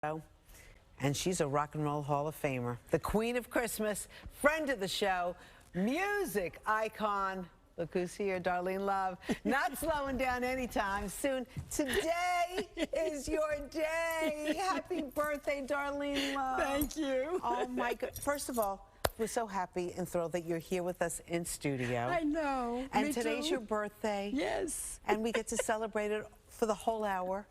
Scotto, and she's a Rock and Roll Hall of Famer, the Queen of Christmas, friend of the show, music icon. Look who's here, Darlene Love. Not slowing down anytime soon. Today is your day. Happy birthday, Darlene Love. Thank you. Oh, my God. First of all, we're so happy and thrilled that you're here with us in studio. I know. And Me today's too. your birthday. Yes. And we get to celebrate it for the whole hour.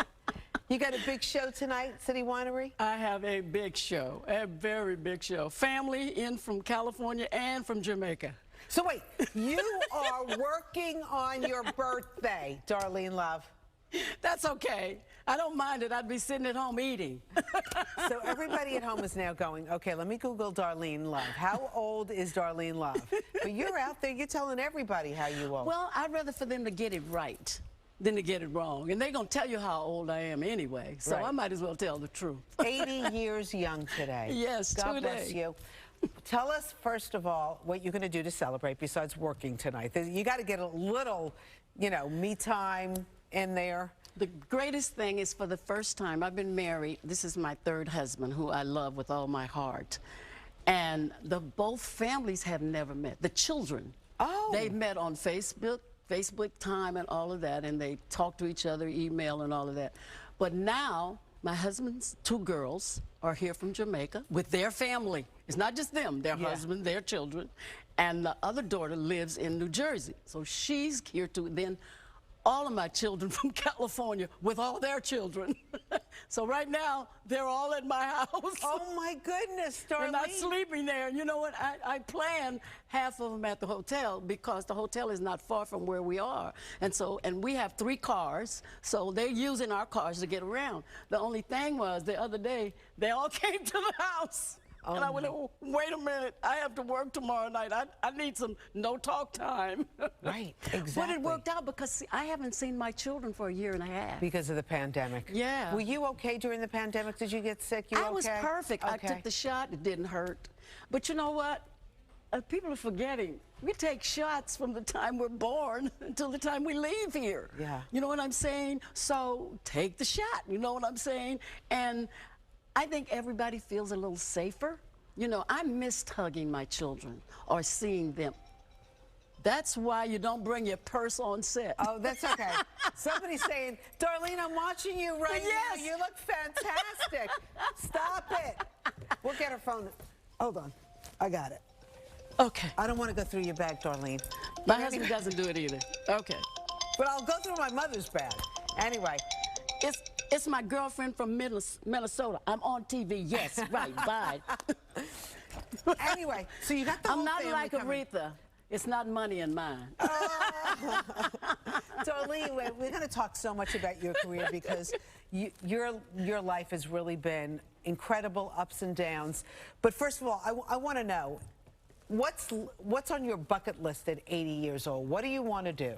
You got a big show tonight, City Winery? I have a big show, a very big show. Family in from California and from Jamaica. So wait, you are working on your birthday, Darlene Love. That's okay. I don't mind it. I'd be sitting at home eating. So everybody at home is now going, okay, let me Google Darlene Love. How old is Darlene Love? But you're out there, you're telling everybody how you old. Well, I'd rather for them to get it right than to get it wrong. And they're going to tell you how old I am anyway. So Right. I might as well tell the truth. 80 years young today. Yes, God today. bless you. Tell us, first of all, what you're going to do to celebrate besides working tonight. You got to get a little, you know, me time in there. The greatest thing is, for the first time, I've been married. This is my third husband, who I love with all my heart. And both families have never met. The children, they met on Facebook time and all of that, and they talk to each other, email and all of that. But now, my husband's two girls are here from Jamaica with their family. It's not just them, their husband, their children. And the other daughter lives in New Jersey. So she's here too. Then all of my children from California with all their children. So right now, they're all at my house. Oh my goodness, Darlene. They're not sleeping there. You know what? I plan half of them at the hotel because the hotel is not far from where we are. And we have 3 cars, so they're using our cars to get around. The only thing was, the other day, they all came to the house. Oh, and I went, oh, wait a minute, I have to work tomorrow night. I need some no-talk time. Right, exactly. But it worked out because, see, I haven't seen my children for a year and a half. Because of the pandemic. Yeah. Were you okay during the pandemic? Did you get sick? I was perfect. Okay. I took the shot. It didn't hurt. But you know what? People are forgetting. We take shots from the time we're born until the time we leave here. Yeah. You know what I'm saying? So take the shot. You know what I'm saying? And I think everybody feels a little safer. You know, I missed hugging my children or seeing them. That's why you don't bring your purse on set. Oh, that's okay. Somebody's saying, Darlene, I'm watching you right now. You look fantastic. Stop it. We'll get her phone. Hold on. I got it. Okay. I don't want to go through your bag, Darlene. My husband doesn't do it either. Okay. But I'll go through my mother's bag. Anyway. It's my girlfriend from Minnesota. I'm on TV. Yes, right. Bye. Anyway, so you got the whole I'm not family like coming. Aretha. It's not money in mine. Darlene, we're going to talk so much about your career because your life has really been incredible, ups and downs. But first of all, I want to know, what's on your bucket list at 80 years old? What do you want to do?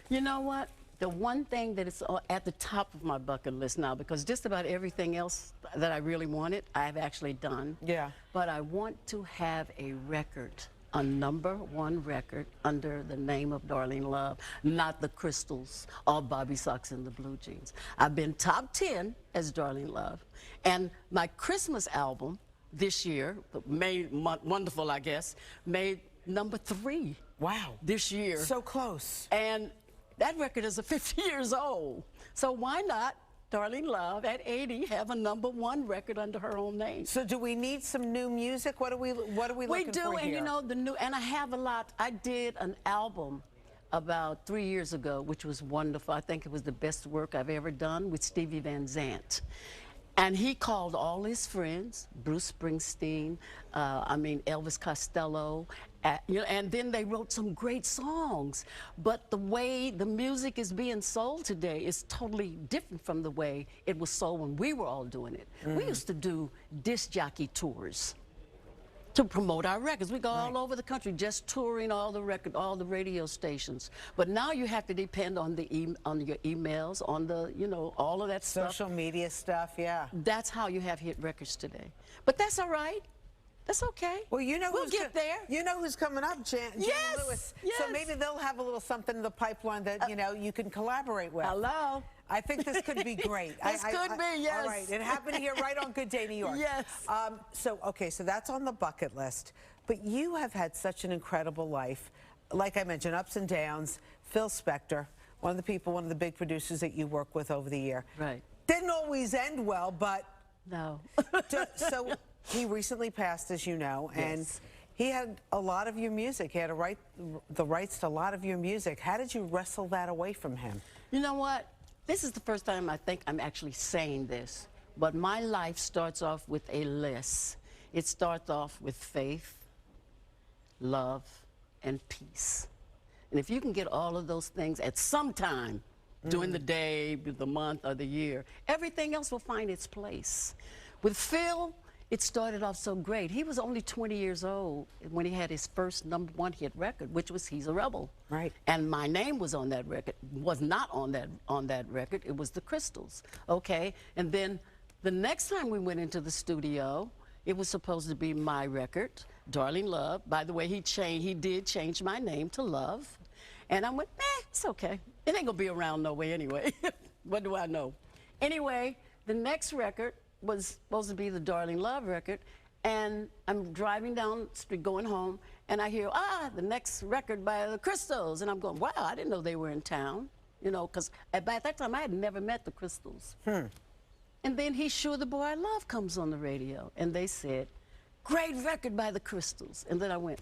You know what? The one thing that is at the top of my bucket list now, because just about everything else that I really wanted, I've actually done. Yeah. But I want to have a record, a #1 record under the name of Darlene Love, not the Crystals or Bobby Sox and the Blue Jeans. I've been top 10 as Darlene Love. And my Christmas album this year, wonderful, I guess, made #3. Wow. This year. So close. And that record is 50 years old. So why not Darlene Love at 80 have a #1 record under her own name? So do we need some new music? What are we looking for here? We do, and you know, and I have a lot. I did an album about 3 years ago, which was wonderful. I think it was the best work I've ever done, with Stevie Van Zandt. And he called all his friends, Bruce Springsteen, Elvis Costello, and then they wrote some great songs. But the way the music is being sold today is totally different from the way it was sold when we were all doing it. We used to do disc jockey tours to promote our records. We go all over the country just touring all the radio stations. But now you have to depend on your emails, on the, you know, all of that stuff. Social media stuff, yeah. That's how you have hit records today. But that's all right. That's okay. Well, you know we'll get there. You know who's coming up, Jan Lewis. Yes. So maybe they'll have a little something in the pipeline that, you know, you can collaborate with. Hello. I think this could be great. This could be, yes. All right, it happened here right on Good Day New York. Yes. So that's on the bucket list. But you have had such an incredible life. Like I mentioned, ups and downs. Phil Spector, one of the big producers that you work with over the year. Right. Didn't always end well, but... No. So he recently passed, as you know, and Yes. he had a lot of your music. He had the rights to a lot of your music. How did you wrestle that away from him? You know what? This is the first time I think I'm actually saying this, but my life starts off with a list. It starts off with faith, love, and peace. And if you can get all of those things at some time during the day, the month, or the year, everything else will find its place. With Phil, it started off so great. He was only 20 years old when he had his first #1 hit record, which was He's a Rebel. Right. And my name was on that record. Was not on that record. It was the Crystals. Okay. And then the next time we went into the studio, it was supposed to be my record, Darlene Love. By the way, he did change my name to Love. And I went, it's okay. It ain't gonna be around no way anyway. What do I know? Anyway, the next record was supposed to be the Darlene Love record, and I'm driving down the street going home, and I hear, the next record by the Crystals, and I'm going, wow, I didn't know they were in town, you know, because by that time I had never met the Crystals. And then He's Sure the Boy I Love comes on the radio, and they said, great record by the Crystals, and then I went,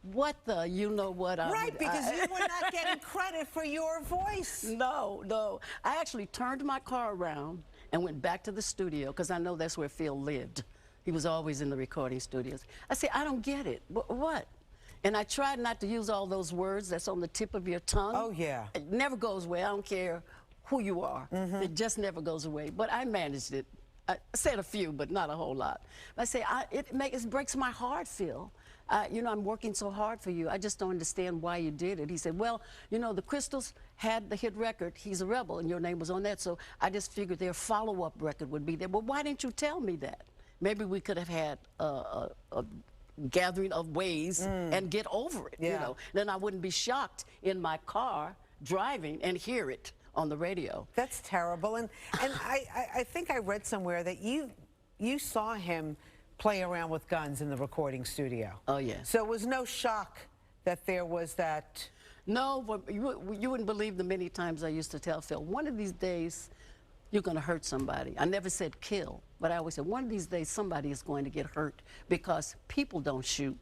what the, you know what? Right, because you were not getting credit for your voice. No. I actually turned my car around and went back to the studio, because I know that's where Phil lived. He was always in the recording studios. I said, I don't get it. What? And I tried not to use all those words that's on the tip of your tongue. Oh, yeah. It never goes away. I don't care who you are. It just never goes away. But I managed it. I said a few, but not a whole lot. I say, it breaks my heart, Phil. You know, I'm working so hard for you. I just don't understand why you did it. He said, well, you know, the Crystals had the hit record, He's a Rebel, and your name was on that, so I just figured their follow-up record would be there. Well, why didn't you tell me that? Maybe we could have had a gathering of ways and get over it, you know. Then I wouldn't be shocked in my car driving and hear it on the radio. That's terrible. And I think I read somewhere that you saw him play around with guns in the recording studio. Oh, yeah. So it was no shock that there was that... No, but you wouldn't believe the many times I used to tell Phil, one of these days, you're going to hurt somebody. I never said kill, but I always said, one of these days, somebody is going to get hurt because people don't shoot.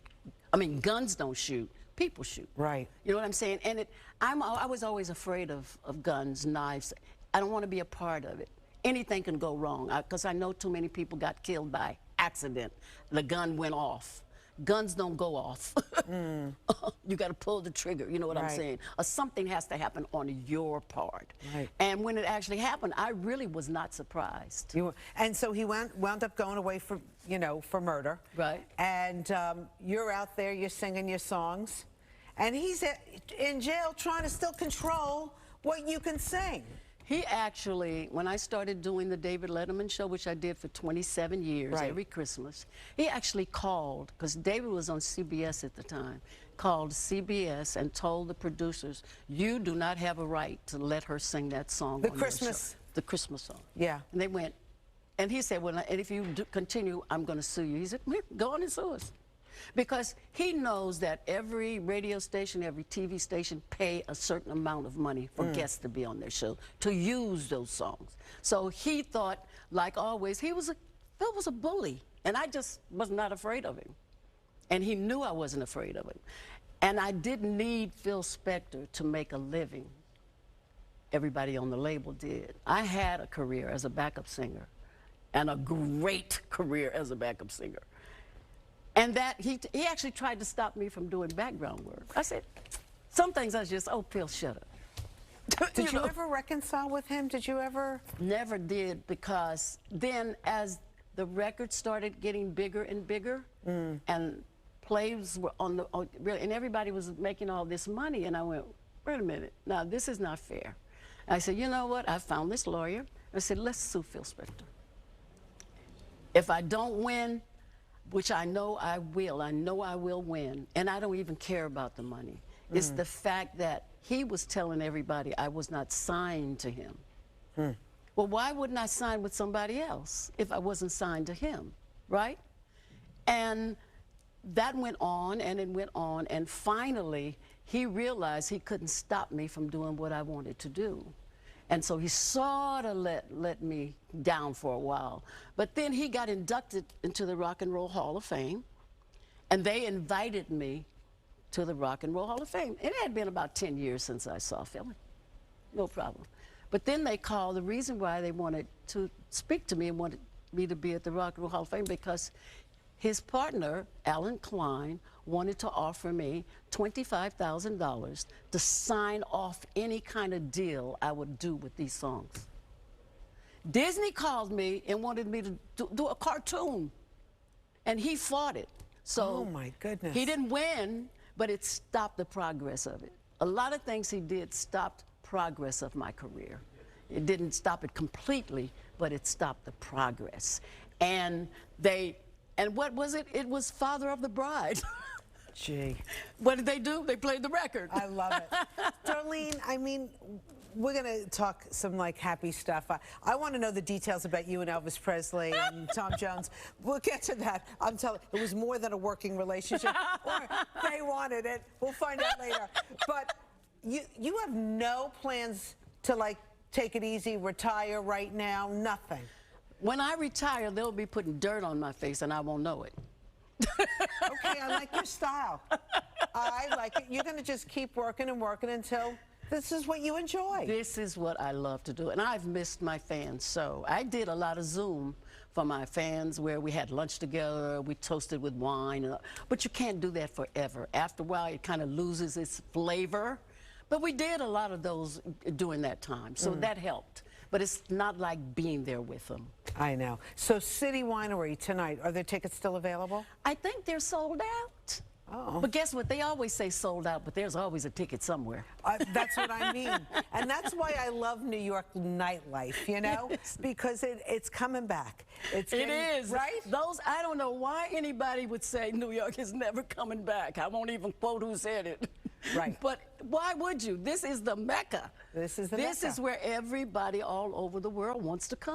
I mean, guns don't shoot. People shoot. Right. You know what I'm saying? And I was always afraid of guns, knives. I don't want to be a part of it. Anything can go wrong, because I know too many people got killed by accident. The gun went off. Guns don't go off. You got to pull the trigger, you know what I'm saying? Or something has to happen on your part. Right. And when it actually happened, I really was not surprised. And so he wound up going away for, you know, for murder. Right. And you're out there, you're singing your songs, and he's in jail trying to still control what you can sing. He actually, when I started doing the David Letterman show, which I did for 27 years, every Christmas, he actually called, because David was on CBS at the time, called CBS and told the producers, you do not have a right to let her sing that song on your show. The Christmas song. Yeah. And they went, and he said, well, and if you continue, I'm going to sue you. He said, go on and sue us. Because he knows that every radio station, every TV station pay a certain amount of money for guests to be on their show, to use those songs. So he thought, like always, Phil was a bully, and I just was not afraid of him. And he knew I wasn't afraid of him. And I didn't need Phil Spector to make a living. Everybody on the label did. I had a career as a backup singer, and a great career as a backup singer. And that he actually tried to stop me from doing background work. I said, some things I just, Phil, shut up. Did you ever reconcile with him? Did you ever? Never did, because then as the records started getting bigger and bigger, and plays were and everybody was making all this money, and I went, wait a minute, now this is not fair. I said, you know what, I found this lawyer. I said, let's sue Phil Spector. If I don't win, which I know I will win, and I don't even care about the money. It's the fact that he was telling everybody I was not signed to him. Well, why wouldn't I sign with somebody else if I wasn't signed to him, right? And that went on and it went on, and finally he realized he couldn't stop me from doing what I wanted to do. And so he sort of let me down for a while. But then he got inducted into the Rock and Roll Hall of Fame, and they invited me to the Rock and Roll Hall of Fame. It had been about 10 years since I saw Philly. No problem. But then they called, the reason why they wanted to speak to me and wanted me to be at the Rock and Roll Hall of Fame, because his partner, Alan Klein, wanted to offer me $25,000 to sign off any kind of deal I would do with these songs. Disney called me and wanted me to do a cartoon, and he fought it. So oh my goodness. He didn't win, but it stopped the progress of it. A lot of things he did stopped progress of my career. It didn't stop it completely, but it stopped the progress. And what was it? It was Father of the Bride. Gee. What did they do? They played the record. I love it. Darlene, I mean, we're going to talk some like happy stuff. I want to know the details about you and Elvis Presley and Tom Jones. We'll get to that. I'm telling you, it was more than a working relationship, or they wanted it. We'll find out later. But you have no plans to like take it easy, retire right now, nothing. When I retire, they'll be putting dirt on my face and I won't know it. Okay, I like your style. I like it. You're going to just keep working and working until this is what you enjoy. This is what I love to do, and I've missed my fans. So I did a lot of Zoom for my fans where we had lunch together, we toasted with wine, but you can't do that forever. After a while, it kind of loses its flavor. But we did a lot of those during that time, so that helped. But it's not like being there with them. I know. So City Winery tonight, are their tickets still available? I think they're sold out. Oh. But guess what? They always say sold out, but there's always a ticket somewhere. That's what I mean. And that's why I love New York nightlife, you know? Yes. Because it's coming back. It is. Right? I don't know why anybody would say New York is never coming back. I won't even quote who said it. Right. But why would you? This is the Mecca. This is the Mecca. This is where everybody all over the world wants to come.